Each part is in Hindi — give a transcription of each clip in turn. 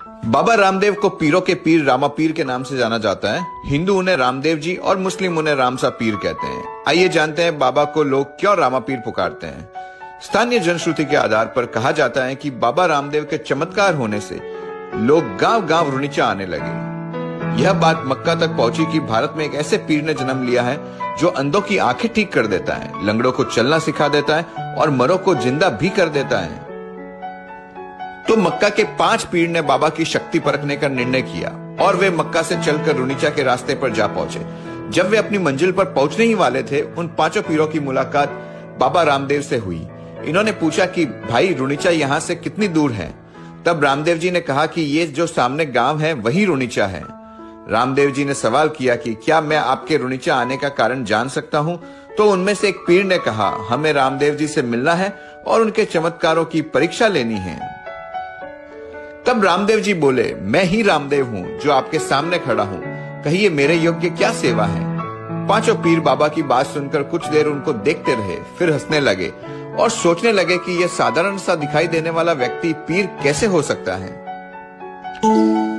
बाबा रामदेव को पीरों के पीर रामा पीर के नाम से जाना जाता है। हिंदू उन्हें रामदेव जी और मुस्लिम उन्हें रामसा पीर कहते हैं। आइए जानते हैं बाबा को लोग क्यों रामा पीर पुकारते हैं। स्थानीय जनश्रुति के आधार पर कहा जाता है कि बाबा रामदेव के चमत्कार होने से लोग गांव गांव रुनीचा आने लगे। यह बात मक्का तक पहुंची कि भारत में एक ऐसे पीर ने जन्म लिया है जो अंधों की आंखें ठीक कर देता है, लंगड़ों को चलना सिखा देता है और मरों को जिंदा भी कर देता है। तो मक्का के 5 पीर ने बाबा की शक्ति परखने का निर्णय किया और वे मक्का से चलकर रुनीचा के रास्ते पर जा पहुंचे। जब वे अपनी मंजिल पर पहुंचने ही वाले थे, उन 5 पीरों की मुलाकात बाबा रामदेव से हुई। इन्होंने पूछा कि भाई रुनीचा यहाँ से कितनी दूर है। तब रामदेव जी ने कहा कि ये जो सामने गांव है वही रुनीचा है। रामदेव जी ने सवाल किया कि क्या मैं आपके रुनीचा आने का कारण जान सकता हूँ। तो उनमें से एक पीर ने कहा, हमें रामदेव जी से मिलना है और उनके चमत्कारों की परीक्षा लेनी है। तब रामदेव जी बोले, मैं ही रामदेव हूँ जो आपके सामने खड़ा हूँ, कहिए मेरे योग्य क्या सेवा है। 5 पीर बाबा की बात सुनकर कुछ देर उनको देखते रहे, फिर हंसने लगे और सोचने लगे कि यह साधारण सा दिखाई देने वाला व्यक्ति पीर कैसे हो सकता है।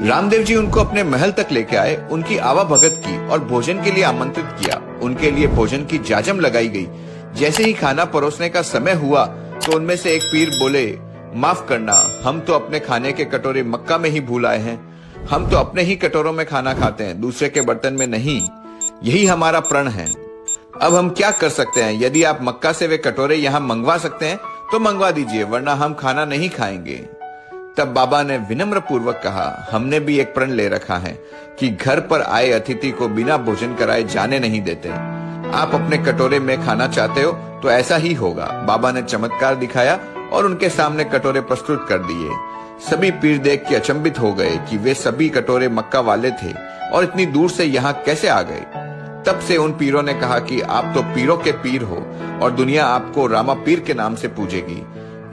रामदेव जी उनको अपने महल तक लेके आए, उनकी आवाभगत की और भोजन के लिए आमंत्रित किया। उनके लिए भोजन की जाजम लगाई गई। जैसे ही खाना परोसने का समय हुआ तो उनमें से एक पीर बोले, माफ करना, हम तो अपने खाने के कटोरे मक्का में ही भूल आए हैं। हम तो अपने ही कटोरों में खाना खाते हैं, दूसरे के बर्तन में नहीं। यही हमारा प्रण है। अब हम क्या कर सकते हैं? यदि आप मक्का से वे कटोरे यहाँ मंगवा सकते हैं तो मंगवा दीजिए, वरना हम खाना नहीं खाएंगे। तब बाबा ने विनम्र पूर्वक कहा, हमने भी एक प्रण ले रखा है कि घर पर आए अतिथि को बिना भोजन कराए जाने नहीं देते। आप अपने कटोरे में खाना चाहते हो तो ऐसा ही होगा। बाबा ने चमत्कार दिखाया और उनके सामने कटोरे प्रस्तुत कर दिए। सभी पीर देख के अचंभित हो गए कि वे सभी कटोरे मक्का वाले थे और इतनी दूर से यहाँ कैसे आ गए। तब से उन पीरों ने कहा कि आप तो पीरों के पीर हो और दुनिया आपको रामा पीर के नाम से पूजेगी।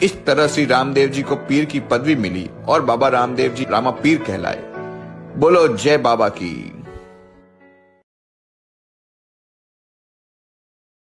इस तरह श्री रामदेव जी को पीर की पदवी मिली और बाबा रामदेव जी रामा पीर कहलाए। बोलो जय बाबा की।